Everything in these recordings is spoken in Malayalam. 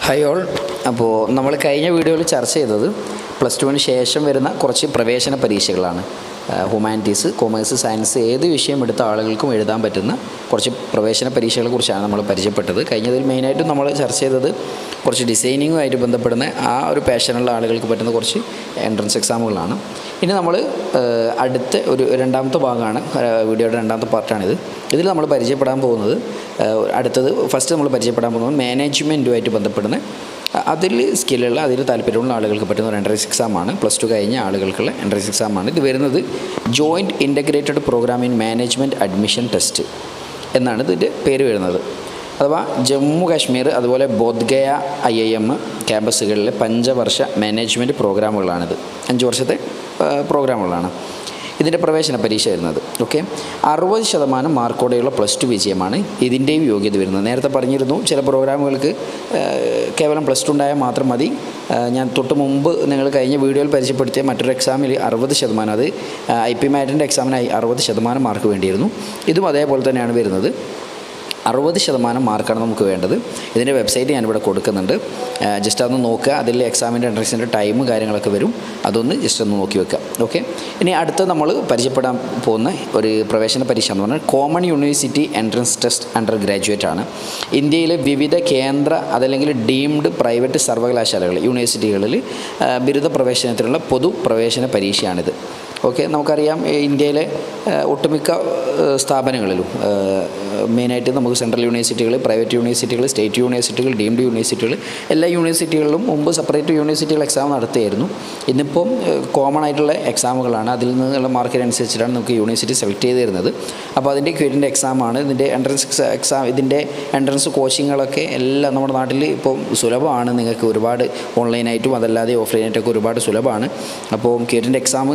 Hi all. അപ്പോൾ നമ്മൾ കഴിഞ്ഞ വീഡിയോയിൽ ചർച്ച ചെയ്തത് +2 ശേഷം വരുന്ന കുറച്ച് പ്രവേശന പരീക്ഷകളാണ്. ഹ്യൂമാനിറ്റീസ്, കൊമേഴ്സ്, സയൻസ് ഏത് വിഷയം എടുത്ത ആളുകൾക്കും എഴുതാൻ പറ്റുന്ന കുറച്ച് പ്രവേശന പരീക്ഷകളെക്കുറിച്ചാണ് നമ്മൾ പരിചയപ്പെട്ടത്. കഴിഞ്ഞതിൽ മെയിനായിട്ടും നമ്മൾ ചർച്ച ചെയ്തത് കുറച്ച് ഡിസൈനിങ്ങുമായിട്ട് ബന്ധപ്പെടുന്ന ആ ഒരു പാഷനുള്ള ആളുകൾക്ക് പറ്റുന്ന കുറച്ച് എൻട്രൻസ് എക്സാമുകളാണ്. ഇനി നമ്മൾ അടുത്ത ഒരു രണ്ടാമത്തെ ഭാഗമാണ്, വീഡിയോയുടെ രണ്ടാമത്തെ പാർട്ടാണിത്. ഇതിൽ നമ്മൾ പരിചയപ്പെടാൻ പോകുന്നത് ഫസ്റ്റ് നമ്മൾ പരിചയപ്പെടാൻ പോകുന്നത് മാനേജ്മെൻറ്റുമായിട്ട് ബന്ധപ്പെടുന്ന അതിൽ സ്കില്ലുള്ള, അതിൽ താല്പര്യമുള്ള ആളുകൾക്ക് പറ്റുന്ന ഒരു എൻട്രൻസ് എക്സാമാണ്. +2 കഴിഞ്ഞ ആളുകൾക്കുള്ള എൻട്രൻസ് എക്സാമാണ്. ഇത് വരുന്നത് joint integrated program in management admission test എന്നാണ് ഇതിൻ്റെ പേര് വരുന്നത്. അഥവാ ജമ്മു കാശ്മീർ അതുപോലെ ബോധ്ഗയ IIM ക്യാമ്പസുകളിലെ പഞ്ചവർഷ മാനേജ്മെൻറ്റ് പ്രോഗ്രാമുകളാണിത്. 5 വർഷത്തെ പ്രോഗ്രാമുകളാണ് ഇതിൻ്റെ പ്രവേശന പരീക്ഷ വരുന്നത്. ഓക്കെ, 60% മാർക്കോടെയുള്ള +2 വിജയമാണ് ഇതിൻ്റെയും യോഗ്യത വരുന്നത്. നേരത്തെ പറഞ്ഞിരുന്നു ചില പ്രോഗ്രാമുകൾക്ക് കേവലം +2 ഉണ്ടായാൽ മാത്രം മതി. ഞാൻ തൊട്ട് മുമ്പ് നിങ്ങൾ കഴിഞ്ഞ വീഡിയോയിൽ പരിചയപ്പെടുത്തിയ മറ്റൊരു എക്സാമിൽ 60%, അത് IP മാറ്റിൻ്റെ എക്സാമിനായി 60% മാർക്ക് വേണ്ടിയിരുന്നു. ഇതും അതേപോലെ തന്നെയാണ് വരുന്നത്. 60% മാർക്കാണ് നമുക്ക് വേണ്ടത്. ഇതിൻ്റെ വെബ്സൈറ്റ് ഞാനിവിടെ കൊടുക്കുന്നുണ്ട്. ജസ്റ്റ് അതൊന്ന് നോക്കുക. അതിൽ എക്സാമിൻ്റെ എൻട്രൻസിൻ്റെ ടൈമും കാര്യങ്ങളൊക്കെ വരും. അതൊന്ന് ജസ്റ്റ് ഒന്ന് നോക്കി വെക്കുക. ഓക്കെ, ഇനി അടുത്ത നമ്മൾ പരിചയപ്പെടാൻ പോകുന്ന ഒരു പ്രവേശന പരീക്ഷ എന്ന് പറഞ്ഞാൽ common university entrance test under graduate ആണ്. ഇന്ത്യയിലെ വിവിധ കേന്ദ്ര അതല്ലെങ്കിൽ ഡീംഡ് പ്രൈവറ്റ് സർവകലാശാലകൾ, യൂണിവേഴ്സിറ്റികളിൽ ബിരുദ പ്രവേശനത്തിനുള്ള പൊതു പ്രവേശന പരീക്ഷയാണിത്. ഓക്കെ, നമുക്കറിയാം ഇന്ത്യയിലെ ഒട്ടുമിക്ക സ്ഥാപനങ്ങളിലും മെയിനായിട്ട് നമുക്ക് സെൻട്രൽ യൂണിവേഴ്സിറ്റികൾ, പ്രൈവറ്റ് യൂണിവേഴ്സിറ്റികൾ, സ്റ്റേറ്റ് യൂണിവേഴ്സിറ്റികൾ, ഡീംഡ് യൂണിവേഴ്സിറ്റികൾ, എല്ലാ യൂണിവേഴ്സിറ്റികളിലും മുമ്പ് സെപ്പറേറ്റ് യൂണിവേഴ്സിറ്റികൾ എക്സാം നടത്തുമായിരുന്നു. ഇന്നിപ്പം കോമൺ ആയിട്ടുള്ള എക്സാമുകളാണ്. അതിൽ നിന്നുള്ള മാർക്കിനനുസരിച്ചിട്ടാണ് നമുക്ക് യൂണിവേഴ്സിറ്റി സെലക്ട് ചെയ്ത് തരുന്നത്. അപ്പോൾ അതിൻ്റെ ക്വയറ്റിൻ്റെ എക്സാമാണ് ഇതിൻ്റെ എൻട്രൻസ് എക്സാം. ഇതിൻ്റെ എൻട്രൻസ് കോച്ചിങ്ങുകളൊക്കെ എല്ലാം നമ്മുടെ നാട്ടിൽ ഇപ്പം സുലഭമാണ്. നിങ്ങൾക്ക് ഒരുപാട് ഓൺലൈനായിട്ടും അതല്ലാതെ ഓഫ്ലൈനായിട്ടൊക്കെ ഒരുപാട് സുലഭമാണ്. അപ്പോൾ ക്വയറ്റിൻ്റെ എക്സാം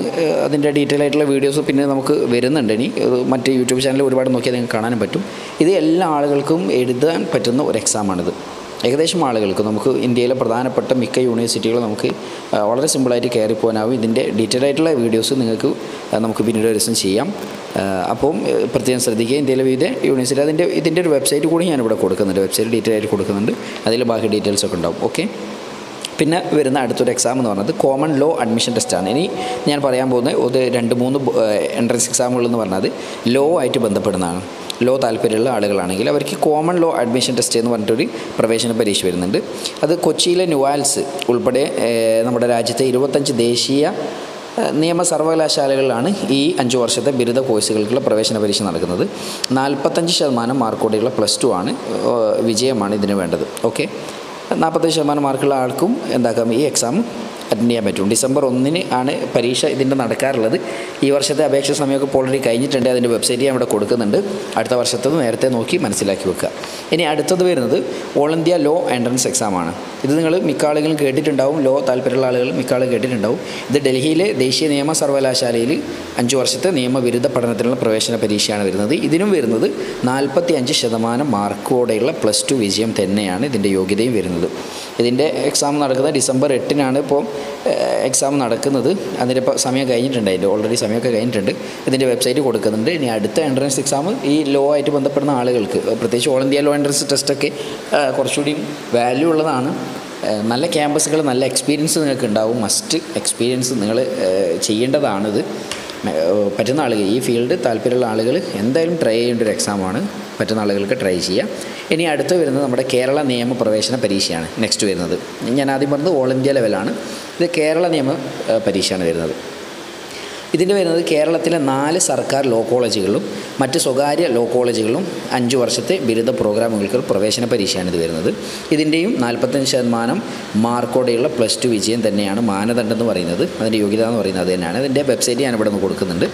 അതിൻ്റെ ഡീറ്റെയിൽ ആയിട്ടുള്ള വീഡിയോസ് പിന്നെ നമുക്ക് വരുന്നുണ്ട്. ഇനി മറ്റ് യൂട്യൂബ് ചാനലിൽ ഒരുപാട് നോക്കിയാൽ നിങ്ങൾക്ക് കാണാനും പറ്റും. ഇത് എല്ലാ ആളുകൾക്കും എഴുതാൻ പറ്റുന്ന ഒരു എക്സാമാണിത്. ഏകദേശം ആളുകൾക്ക് നമുക്ക് ഇന്ത്യയിലെ പ്രധാനപ്പെട്ട മിക്ക യൂണിവേഴ്സിറ്റികളും നമുക്ക് വളരെ സിമ്പിളായിട്ട് കയറി പോകാനാവും. ഇതിൻ്റെ ഡീറ്റെയിൽ ആയിട്ടുള്ള വീഡിയോസ് നമുക്ക് പിന്നീട് ഒരു ദിവസം ചെയ്യാം. അപ്പം പ്രത്യേകം ശ്രദ്ധിക്കുക. ഇന്ത്യയിലെ വിവിധ യൂണിവേഴ്സിറ്റി ഇതിൻ്റെ ഒരു വെബ്സൈറ്റ് കൂടി ഞാനിവിടെ കൊടുക്കുന്നുണ്ട്. വെബ്സൈറ്റ് ഡീറ്റെയിൽ ആയിട്ട് കൊടുക്കുന്നുണ്ട്. അതിൽ ബാക്കി ഡീറ്റെയിൽസൊക്കെ ഉണ്ടാവും. ഓക്കെ, പിന്നെ വരുന്ന അടുത്തൊരു എക്സാം എന്ന് പറയുന്നത് കോമൺ ലോ അഡ്മിഷൻ ടെസ്റ്റാണ്. ഇനി ഞാൻ പറയാൻ പോകുന്നത് 2-3 എൻട്രൻസ് എക്സാമുകൾ എന്ന് പറഞ്ഞത് ലോ ആയിട്ട് ബന്ധപ്പെടുന്നതാണ്. ലോ താല്പര്യമുള്ള ആളുകളാണെങ്കിൽ അവർക്ക് കോമൺ ലോ അഡ്മിഷൻ ടെസ്റ്റ് എന്ന് പറഞ്ഞിട്ടൊരു പ്രവേശന പരീക്ഷ വരുന്നുണ്ട്. അത് കൊച്ചിയിലെ നുവാൽസ് ഉൾപ്പെടെ നമ്മുടെ രാജ്യത്തെ 25 ദേശീയ നിയമ സർവകലാശാലകളിലാണ് ഈ 5 വർഷത്തെ ബിരുദ കോഴ്സുകൾക്കുള്ള പ്രവേശന പരീക്ഷ നടക്കുന്നത്. 45% മാർക്കോടെയുള്ള +2 ആണ് വിജയമാണ് ഇതിന് വേണ്ടത്. ഓക്കെ, 45% മാർക്കുള്ള ആൾക്കും എന്താക്കാം ഈ എക്സാം അറ്റൻഡ് ചെയ്യാൻ പറ്റും. ഡിസംബർ 1 ആണ് പരീക്ഷ ഇതിൻ്റെ നടക്കാറുള്ളത്. ഈ വർഷത്തെ അപേക്ഷ സമയമൊക്കെ ഇപ്പോൾ ഓൾറെഡി കഴിഞ്ഞിട്ടുണ്ട്. അതിൻ്റെ വെബ്സൈറ്റ് ഞാൻ ഇവിടെ കൊടുക്കുന്നുണ്ട്. അടുത്ത വർഷത്തത് നേരത്തെ നോക്കി മനസ്സിലാക്കി വെക്കുക. ഇനി അടുത്തത് വരുന്നത് ഓൾ ഇന്ത്യ ലോ എൻട്രൻസ് എക്സാമാണ്. ഇത് നിങ്ങൾ മിക്ക ആളുകളും കേട്ടിട്ടുണ്ടാവും. ലോ താല്പര്യമുള്ള ആളുകൾ മിക്ക ആളുകൾ കേട്ടിട്ടുണ്ടാവും. ഇത് ഡൽഹിയിലെ ദേശീയ നിയമ സർവകലാശാലയിൽ 5 വർഷത്തെ നിയമബിരുദ പഠനത്തിനുള്ള പ്രവേശന പരീക്ഷയാണ് വരുന്നത്. ഇതിനും വരുന്നത് 45% മാർക്കോടെയുള്ള +2 വിജയം തന്നെയാണ് ഇതിൻ്റെ യോഗ്യതയും വരുന്നത്. ഇതിൻ്റെ എക്സാം നടക്കുന്നത് ഡിസംബർ 8 ഇപ്പോൾ എക്സാം നടക്കുന്നത്. അതിൻ്റെ ഇപ്പോൾ സമയം കഴിഞ്ഞിട്ടുണ്ട്. അതിൻ്റെ ഓൾറെഡി സമയമൊക്കെ കഴിഞ്ഞിട്ടുണ്ട്. ഇതിൻ്റെ വെബ്സൈറ്റ് കൊടുക്കുന്നുണ്ട്. ഇനി അടുത്ത എൻട്രൻസ് എക്സാം ഈ ലോ ആയിട്ട് ബന്ധപ്പെടുന്ന ആളുകൾക്ക്, പ്രത്യേകിച്ച് ഓൾ ഇന്ത്യ ലോ എൻട്രൻസ് ടെസ്റ്റൊക്കെ കുറച്ചുകൂടി വാല്യൂ ഉള്ളതാണ്. നല്ല ക്യാമ്പസുകൾ, നല്ല എക്സ്പീരിയൻസ് നിങ്ങൾക്ക് ഉണ്ടാവും. മസ്റ്റ് എക്സ്പീരിയൻസ് നിങ്ങൾ ചെയ്യേണ്ടതാണിത്. പറ്റുന്ന ആളുകൾ, ഈ ഫീൽഡ് താല്പര്യമുള്ള ആളുകൾ എന്തായാലും ട്രൈ ചെയ്യേണ്ട ഒരു എക്സാമാണ്. പറ്റുന്ന ആളുകൾക്ക് ട്രൈ ചെയ്യാം. ഇനി അടുത്ത് വരുന്നത് നമ്മുടെ കേരള നിയമ പ്രവേശന പരീക്ഷയാണ് നെക്സ്റ്റ് വരുന്നത്. ഞാൻ ആദ്യം പറഞ്ഞത് ഓൾ ഇന്ത്യ ലെവലാണ്. ഇത് കേരള നിയമ പരീക്ഷയാണ് വരുന്നത്. ഇതിൻ്റെ വരുന്നത് കേരളത്തിലെ 4 സർക്കാർ ലോ കോളേജുകളിലും മറ്റ് സ്വകാര്യ ലോ കോളേജുകളിലും 5 വർഷത്തെ ബിരുദ പ്രോഗ്രാമുകൾക്ക് പ്രവേശന പരീക്ഷയാണ് ഇത് വരുന്നത്. ഇതിൻ്റെയും 45% മാർക്കോടെയുള്ള +2 വിജയം തന്നെയാണ് മാനദണ്ഡം എന്ന് പറയുന്നത്. അതിൻ്റെ യോഗ്യത എന്ന് പറയുന്നത് അത് തന്നെയാണ്. ഇതിൻ്റെ വെബ്സൈറ്റ് ഞാനിവിടെ നിന്ന് കൊടുക്കുന്നുണ്ട്.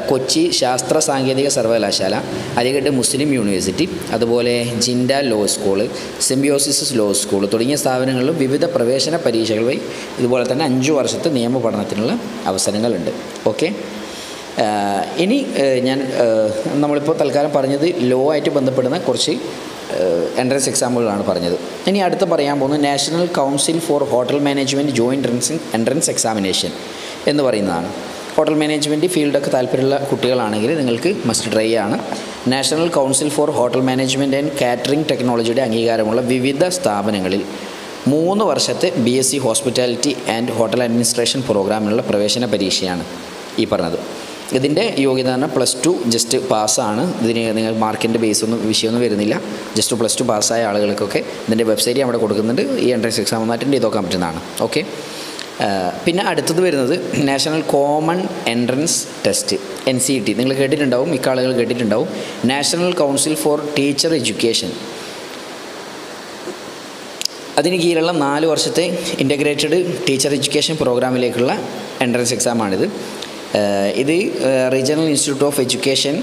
കൊച്ചി ശാസ്ത്ര സാങ്കേതിക സർവകലാശാല, അലിഗഡ് മുസ്ലിം യൂണിവേഴ്സിറ്റി, അതുപോലെ Jindal law school, Symbiosis law school തുടങ്ങിയ സ്ഥാപനങ്ങളിലും വിവിധ പ്രവേശന പരീക്ഷകൾ വഴി ഇതുപോലെ തന്നെ 5 വർഷത്തെ നിയമ പഠനത്തിനുള്ള അവസരങ്ങളുണ്ട്. ഓക്കെ, ഇനി നമ്മളിപ്പോൾ തൽക്കാലം പറഞ്ഞത് ലോ ആയിട്ട് ബന്ധപ്പെടുന്ന കുറച്ച് എൻട്രൻസ് എക്സാമുകളാണ് പറഞ്ഞത്. ഇനി അടുത്ത് പറയാൻ പോകുന്നത് national council for hotel management joint entrance examination എന്ന് പറയുന്നതാണ്. ഹോട്ടൽ മാനേജ്മെൻറ്റ് ഫീൽഡൊക്കെ താല്പര്യമുള്ള കുട്ടികളാണെങ്കിൽ നിങ്ങൾക്ക് മസ്റ്റ് ട്രൈ ആണ്. National council for hotel management and catering ടെക്നോളജിയുടെ അംഗീകാരമുള്ള വിവിധ സ്ഥാപനങ്ങളിൽ 3 വർഷത്തെ BSc hospitality and hotel administration പ്രോഗ്രാമിനുള്ള പ്രവേശന പരീക്ഷയാണ് ഈ പറഞ്ഞത്. ഇതിൻ്റെ യോഗ്യത എന്ന് പറഞ്ഞാൽ +2 ജസ്റ്റ് പാസ്സാണ്. ഇതിന് നിങ്ങൾ മാർക്കിൻ്റെ വിഷയമൊന്നും വരുന്നില്ല. ജസ്റ്റ് +2 പാസ്സായ ആളുകൾക്കൊക്കെ ഇതിൻ്റെ വെബ്സൈറ്റ് അവിടെ കൊടുക്കുന്നുണ്ട്. ഈ എൻട്രൻസ് എക്സാം ഒന്ന് അറ്റൻഡ് ചെയ്ത് നോക്കാൻ പറ്റുന്നതാണ്. ഓക്കെ. പിന്നെ അടുത്തത് വരുന്നത് national common entrance test NCET. നിങ്ങൾ കേട്ടിട്ടുണ്ടാവും, മിക്ക ആളുകൾ കേട്ടിട്ടുണ്ടാവും. National council for teacher education, അതിന് കീഴിലുള്ള 4 വർഷത്തെ ഇൻ്റഗ്രേറ്റഡ് ടീച്ചർ എഡ്യൂക്കേഷൻ പ്രോഗ്രാമിലേക്കുള്ള എൻട്രൻസ് എക്സാമാണിത്. ഇത് regional institute of education,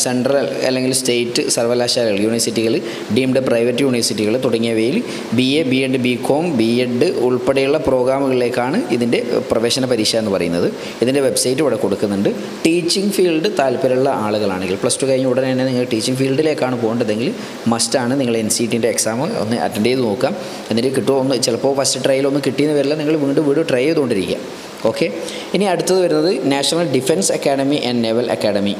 central അല്ലെങ്കിൽ സ്റ്റേറ്റ് സർവകലാശാലകൾ, യൂണിവേഴ്സിറ്റികൾ, ഡീംഡ് പ്രൈവറ്റ് യൂണിവേഴ്സിറ്റികൾ തുടങ്ങിയവയിൽ BA, B.Ed, BCom, B.Ed ഉൾപ്പെടെയുള്ള പ്രോഗ്രാമുകളിലേക്കാണ് ഇതിൻ്റെ പ്രവേശന പരീക്ഷ എന്ന് പറയുന്നത്. ഇതിൻ്റെ വെബ്സൈറ്റ് ഇവിടെ കൊടുക്കുന്നുണ്ട്. ടീച്ചിങ് ഫീൽഡ് താല്പര്യമുള്ള ആളുകളാണെങ്കിൽ +2 കഴിഞ്ഞ ഉടനെ തന്നെ നിങ്ങൾ ടീച്ചിങ് ഫീൽഡിലേക്കാണ് പോകേണ്ടതെങ്കിൽ മസ്റ്റാണ് നിങ്ങൾ NCETൻ്റെ എക്സാം ഒന്ന് അറ്റൻഡ് ചെയ്ത് നോക്കാം. എന്നിട്ട് കിട്ടുമോ ഒന്ന്, ചിലപ്പോൾ ഫസ്റ്റ് ട്രയലൊന്നും കിട്ടിയെന്ന് വരില്ല, നിങ്ങൾ വീണ്ടും ട്രൈ ചെയ്തുകൊണ്ടിരിക്കുക. ഓക്കെ. ഇനി അടുത്തത് വരുന്നത് national defence academy and naval academy.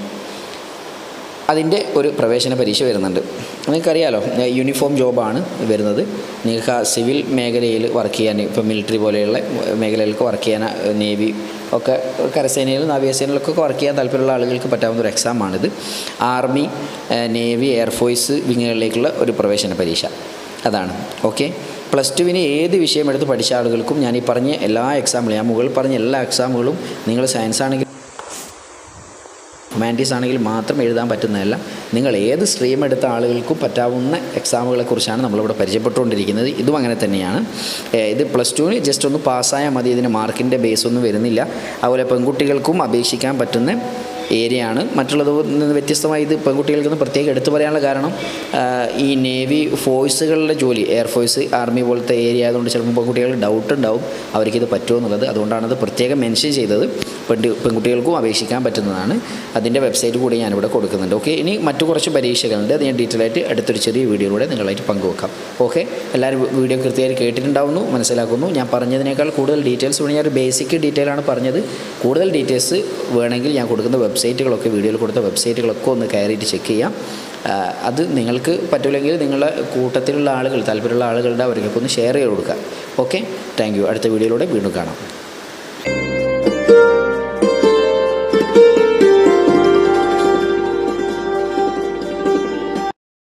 അതിൻ്റെ ഒരു പ്രവേശന പരീക്ഷ വരുന്നുണ്ട്. നിങ്ങൾക്കറിയാലോ, യൂണിഫോം ജോബാണ് വരുന്നത്. നിങ്ങൾക്ക് ആ സിവിൽ മേഖലയിൽ വർക്ക് ചെയ്യാൻ, ഇപ്പോൾ മിലിറ്ററി പോലെയുള്ള മേഖലയിലൊക്കെ വർക്ക് ചെയ്യാൻ, നേവി ഒക്കെ, കരസേനയിലും നാവികസേനയിലൊക്കെ വർക്ക് ചെയ്യാൻ താല്പര്യമുള്ള ആളുകൾക്ക് പറ്റാവുന്ന ഒരു എക്സാമാണിത്. ആർമി, നേവി, എയർഫോഴ്സ് വിങ്ങുകളിലേക്കുള്ള ഒരു പ്രവേശന പരീക്ഷ അതാണ്. ഓക്കെ. +2 ഏത് വിഷയം എടുത്ത് പഠിച്ച ആളുകൾക്കും ഞാൻ ഈ പറഞ്ഞ എല്ലാ എക്സാമുകളും, ഞാൻ മുകളിൽ പറഞ്ഞ എല്ലാ എക്സാമുകളും നിങ്ങൾ സയൻസ് ആണെങ്കിൽ ഹ്യൂമാനിറ്റീസ് ആണെങ്കിൽ മാത്രം എഴുതാൻ പറ്റുന്നതല്ല. നിങ്ങൾ ഏത് സ്ട്രീം എടുത്ത ആളുകൾക്കും പറ്റാവുന്ന എക്സാമുകളെക്കുറിച്ചാണ് നമ്മളിവിടെ പരിചയപ്പെട്ടുകൊണ്ടിരിക്കുന്നത്. ഇതും അങ്ങനെ തന്നെയാണ്. ഇത് +2 ജസ്റ്റ് ഒന്ന് പാസ്സായാൽ മതി. ഇതിന് മാർക്കിൻ്റെ ബേസ് ഒന്നും വരുന്നില്ല. അതുപോലെ പെൺകുട്ടികൾക്കും അപേക്ഷിക്കാൻ പറ്റുന്ന ഏരിയയാണ്. മറ്റുള്ളത് നിന്ന് വ്യത്യസ്തമായി ഇത് പെൺകുട്ടികൾക്കൊന്ന് പ്രത്യേകം എടുത്തു പറയാനുള്ള കാരണം ഈ നേവി ഫോഴ്സുകളുടെ ജോലി, എയർഫോഴ്സ്, ആർമി പോലത്തെ ഏരിയ ആയതുകൊണ്ട് ചിലപ്പോൾ പെൺകുട്ടികൾക്ക് ഡൗട്ട് ഉണ്ടാവും അവർക്കിത് പറ്റുമോ എന്നുള്ളത്. അതുകൊണ്ടാണത് പ്രത്യേകം മെൻഷൻ ചെയ്തത്. പെൺകുട്ടികൾക്കും അപേക്ഷിക്കാൻ പറ്റുന്നതാണ്. അതിൻ്റെ വെബ്സൈറ്റ് കൂടി ഞാനിവിടെ കൊടുക്കുന്നുണ്ട്. ഓക്കെ. ഇനി മറ്റു കുറച്ച് പരീക്ഷകളുണ്ട്. അത് ഞാൻ ഡീറ്റെയിൽ ആയിട്ട് അടുത്തൊരു ചെറിയ വീഡിയോയിലൂടെ നിങ്ങളായിട്ട് പങ്കുവെക്കാം. ഓക്കെ. എല്ലാവരും വീഡിയോ കൃത്യമായിട്ട് കേട്ടിട്ടുണ്ടാവുന്നു, മനസ്സിലാക്കുന്നു. ഞാൻ പറഞ്ഞതിനേക്കാൾ കൂടുതൽ ഡീറ്റെയിൽസ് വേണമെങ്കിൽ ഞാൻ ഒരു ബേസിക് ഡീറ്റെയിലാണ് പറഞ്ഞത്. കൂടുതൽ ഡീറ്റെയിൽസ് വേണമെങ്കിൽ ഞാൻ കൊടുക്കുന്ന വെബ്സൈറ്റുകളൊക്കെ, വീഡിയോയിൽ കൊടുത്ത വെബ്സൈറ്റുകളൊക്കെ ഒന്ന് കയറിയിട്ട് ചെക്ക് ചെയ്യാം. അത് നിങ്ങൾക്ക് പറ്റില്ലെങ്കിൽ നിങ്ങളുടെ കൂട്ടത്തിലുള്ള ആളുകൾ, താല്പര്യമുള്ള ആളുകളുടെ അവർക്കൊക്കെ ഒന്ന് ഷെയർ ചെയ്ത് കൊടുക്കുക. ഓക്കെ. Thank you. അടുത്ത വീഡിയോയിലൂടെ വീണ്ടും കാണാം.